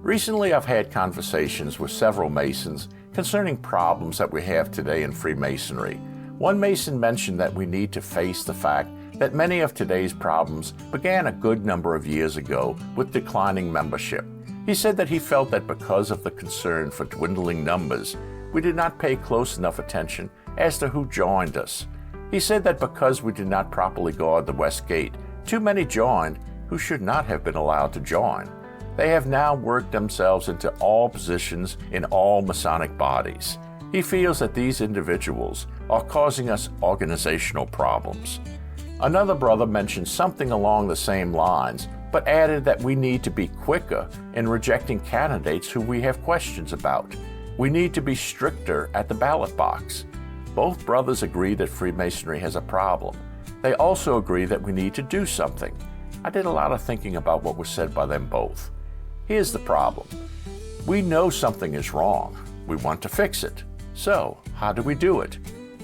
Recently, I've had conversations with several Masons concerning problems that we have today in Freemasonry. One Mason mentioned that we need to face the fact that many of today's problems began a good number of years ago with declining membership. He said that he felt that because of the concern for dwindling numbers, we did not pay close enough attention as to who joined us. He said that because we did not properly guard the West Gate, too many joined who should not have been allowed to join. They have now worked themselves into all positions in all Masonic bodies. He feels that these individuals are causing us organizational problems. Another brother mentioned something along the same lines, but added that we need to be quicker in rejecting candidates who we have questions about. We need to be stricter at the ballot box. Both brothers agree that Freemasonry has a problem. They also agree that we need to do something. I did a lot of thinking about what was said by them both. Here's the problem. We know something is wrong. We want to fix it. So, how do we do it?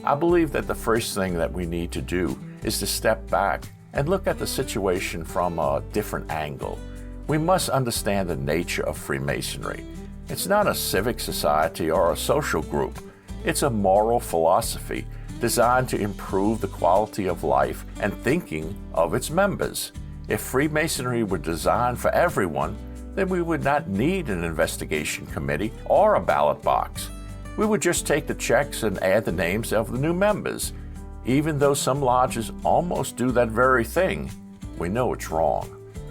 I believe that the first thing that we need to do is to step back and look at the situation from a different angle. We must understand the nature of Freemasonry. It's not a civic society or a social group. It's a moral philosophy designed to improve the quality of life and thinking of its members. If Freemasonry were designed for everyone, then we would not need an investigation committee or a ballot box. We would just take the checks and add the names of the new members. Even though some lodges almost do that very thing, we know it's wrong.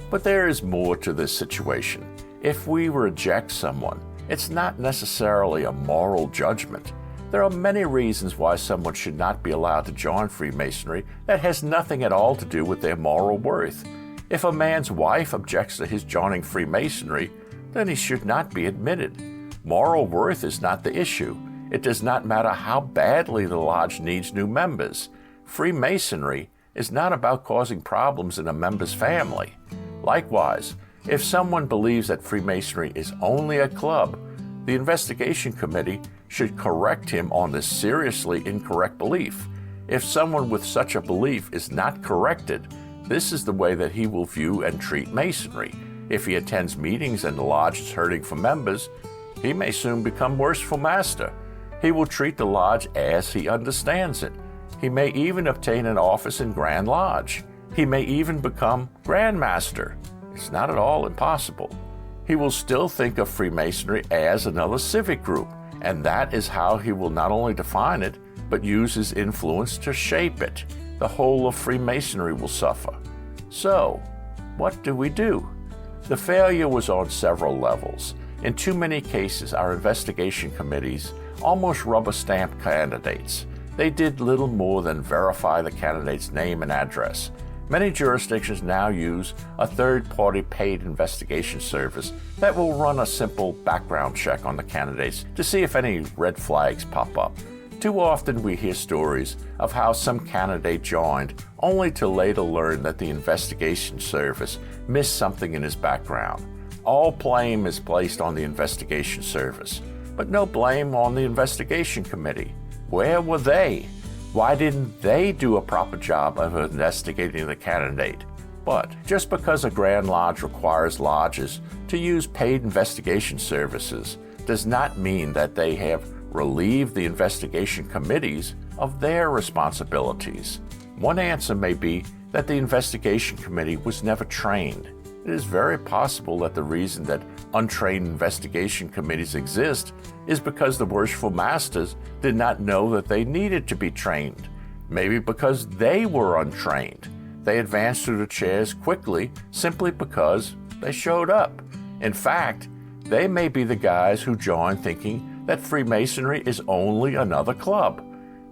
But there is more to this situation. If we reject someone, it's not necessarily a moral judgment. There are many reasons why someone should not be allowed to join Freemasonry that has nothing at all to do with their moral worth. If a man's wife objects to his joining Freemasonry, then he should not be admitted. Moral worth is not the issue. It does not matter how badly the lodge needs new members. Freemasonry is not about causing problems in a member's family. Likewise, if someone believes that Freemasonry is only a club, the investigation committee should correct him on this seriously incorrect belief. If someone with such a belief is not corrected, this is the way that he will view and treat Masonry. If he attends meetings and the lodge is hurting for members, he may soon become worshipful master. He will treat the lodge as he understands it. He may even obtain an office in Grand Lodge. He may even become Grand Master. It's not at all impossible. He will still think of Freemasonry as another civic group, and that is how he will not only define it, but use his influence to shape it. The whole of Freemasonry will suffer. So, what do we do? The failure was on several levels. In too many cases, our investigation committees almost rubber-stamped candidates. They did little more than verify the candidate's name and address. Many jurisdictions now use a third-party paid investigation service that will run a simple background check on the candidates to see if any red flags pop up. Too often we hear stories of how some candidate joined only to later learn that the investigation service missed something in his background. All blame is placed on the investigation service, but no blame on the investigation committee. Where were they? Why didn't they do a proper job of investigating the candidate? But just because a Grand Lodge requires lodges to use paid investigation services does not mean that they have relieved the investigation committees of their responsibilities. One answer may be that the investigation committee was never trained. It is very possible that the reason that untrained investigation committees exist is because the worshipful masters did not know that they needed to be trained. Maybe because they were untrained. They advanced through the chairs quickly simply because they showed up. In fact, they may be the guys who joined thinking that Freemasonry is only another club.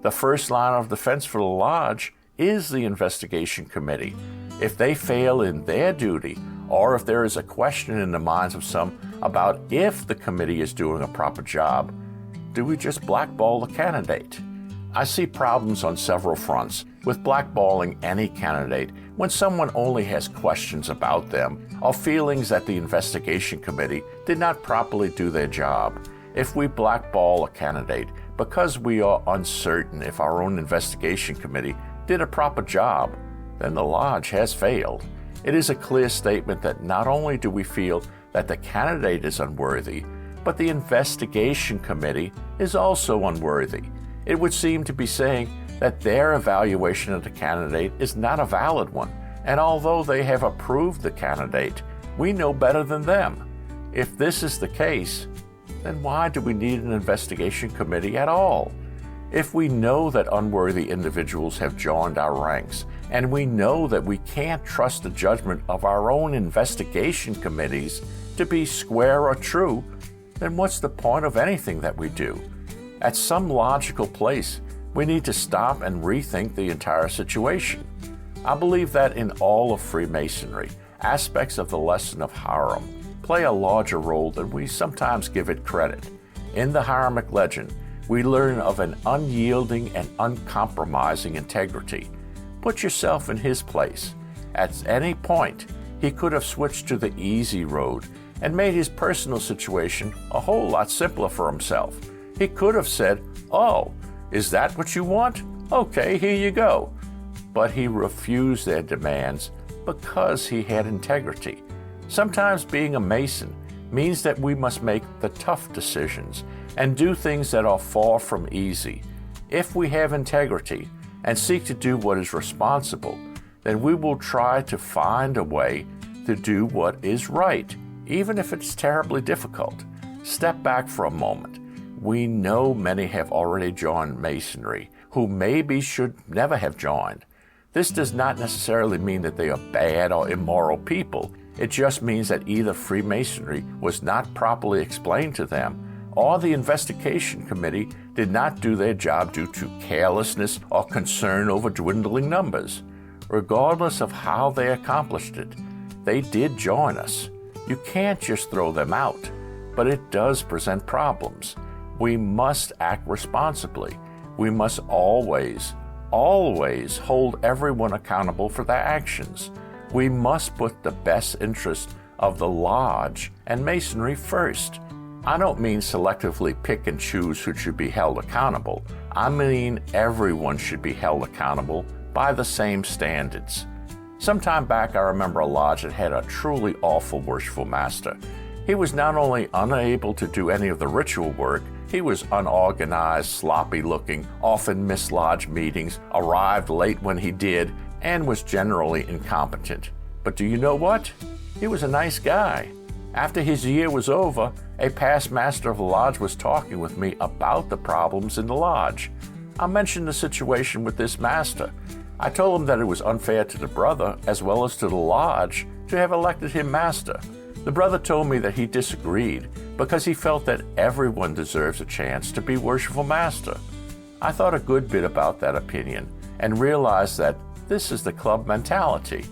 The first line of defense for the lodge is the investigation committee. If they fail in their duty, or if there is a question in the minds of some about if the committee is doing a proper job, do we just blackball the candidate? I see problems on several fronts with blackballing any candidate when someone only has questions about them or feelings that the investigation committee did not properly do their job. If we blackball a candidate because we are uncertain if our own investigation committee did a proper job, then the lodge has failed. It is a clear statement that not only do we feel that the candidate is unworthy, but the investigation committee is also unworthy. It would seem to be saying that their evaluation of the candidate is not a valid one, and although they have approved the candidate, we know better than them. If this is the case, then why do we need an investigation committee at all? If we know that unworthy individuals have joined our ranks, and we know that we can't trust the judgment of our own investigation committees to be square or true, then what's the point of anything that we do? At some logical place, we need to stop and rethink the entire situation. I believe that in all of Freemasonry, aspects of the lesson of Hiram play a larger role than we sometimes give it credit. In the Hiramic legend, we learn of an unyielding and uncompromising integrity. Put yourself in his place. At any point, he could have switched to the easy road and made his personal situation a whole lot simpler for himself. He could have said, "Oh, is that what you want? Okay, here you go." But he refused their demands because he had integrity. Sometimes being a Mason means that we must make the tough decisions and do things that are far from easy. If we have integrity and seek to do what is responsible, then we will try to find a way to do what is right, even if it's terribly difficult. Step back for a moment. We know many have already joined Masonry who maybe should never have joined. This does not necessarily mean that they are bad or immoral people. It just means that either Freemasonry was not properly explained to them, or the investigation committee did not do their job due to carelessness or concern over dwindling numbers. Regardless of how they accomplished it, they did join us. You can't just throw them out, but it does present problems. We must act responsibly. We must always hold everyone accountable for their actions. We must put the best interest of the lodge and Masonry first. I don't mean selectively pick and choose who should be held accountable. I mean everyone should be held accountable by the same standards. Some time back, I remember a lodge that had a truly awful worshipful master. He was not only unable to do any of the ritual work, he was unorganized, sloppy-looking, often missed lodge meetings, arrived late when he did, and was generally incompetent. But do you know what? He was a nice guy. After his year was over, a past master of the lodge was talking with me about the problems in the lodge. I mentioned the situation with this master. I told him that it was unfair to the brother, as well as to the lodge, to have elected him master. The brother told me that he disagreed because he felt that everyone deserves a chance to be worshipful master. I thought a good bit about that opinion and realized that this is the club mentality.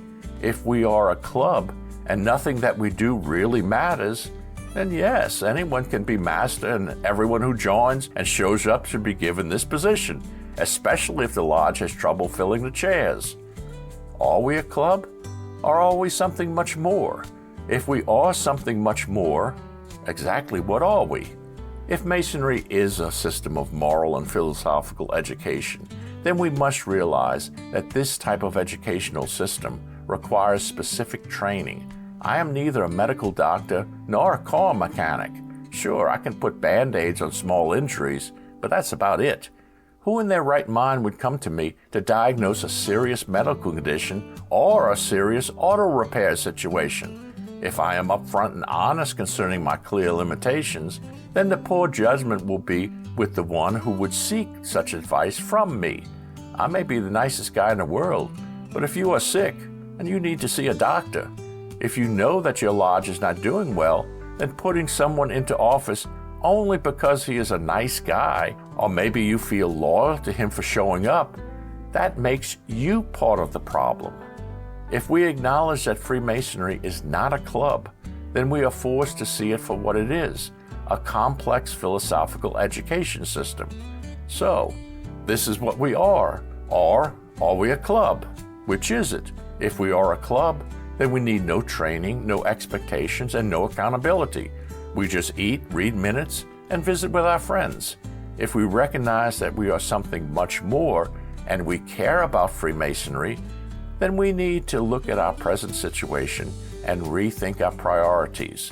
If we are a club and nothing that we do really matters, then yes, anyone can be master and everyone who joins and shows up should be given this position, especially if the lodge has trouble filling the chairs. Are we a club, or are we something much more? If we are something much more, exactly what are we? If Masonry is a system of moral and philosophical education, then we must realize that this type of educational system requires specific training. I am neither a medical doctor nor a car mechanic. Sure, I can put Band-Aids on small injuries, but that's about it. Who in their right mind would come to me to diagnose a serious medical condition or a serious auto repair situation? If I am upfront and honest concerning my clear limitations, then the poor judgment will be with the one who would seek such advice from me. I may be the nicest guy in the world, but if you are sick and you need to see a doctor, if you know that your lodge is not doing well, then putting someone into office only because he is a nice guy, or maybe you feel loyal to him for showing up, that makes you part of the problem. If we acknowledge that Freemasonry is not a club, then we are forced to see it for what it is, a complex philosophical education system. So, this is what we are. Or are we a club? Which is it? If we are a club, then we need no training, no expectations, and no accountability. We just eat, read minutes, and visit with our friends. If we recognize that we are something much more and we care about Freemasonry, then we need to look at our present situation and rethink our priorities.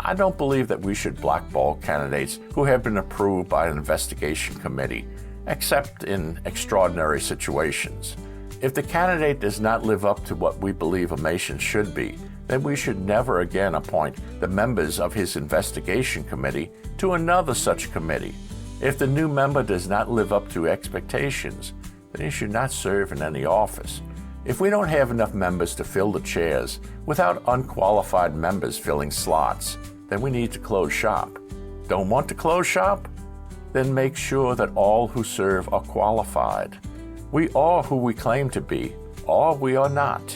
I don't believe that we should blackball candidates who have been approved by an investigation committee, except in extraordinary situations. If the candidate does not live up to what we believe a Mason should be, then we should never again appoint the members of his investigation committee to another such committee. If the new member does not live up to expectations, then he should not serve in any office. If we don't have enough members to fill the chairs without unqualified members filling slots, then we need to close shop. Don't want to close shop? Then make sure that all who serve are qualified. We are who we claim to be, or we are not.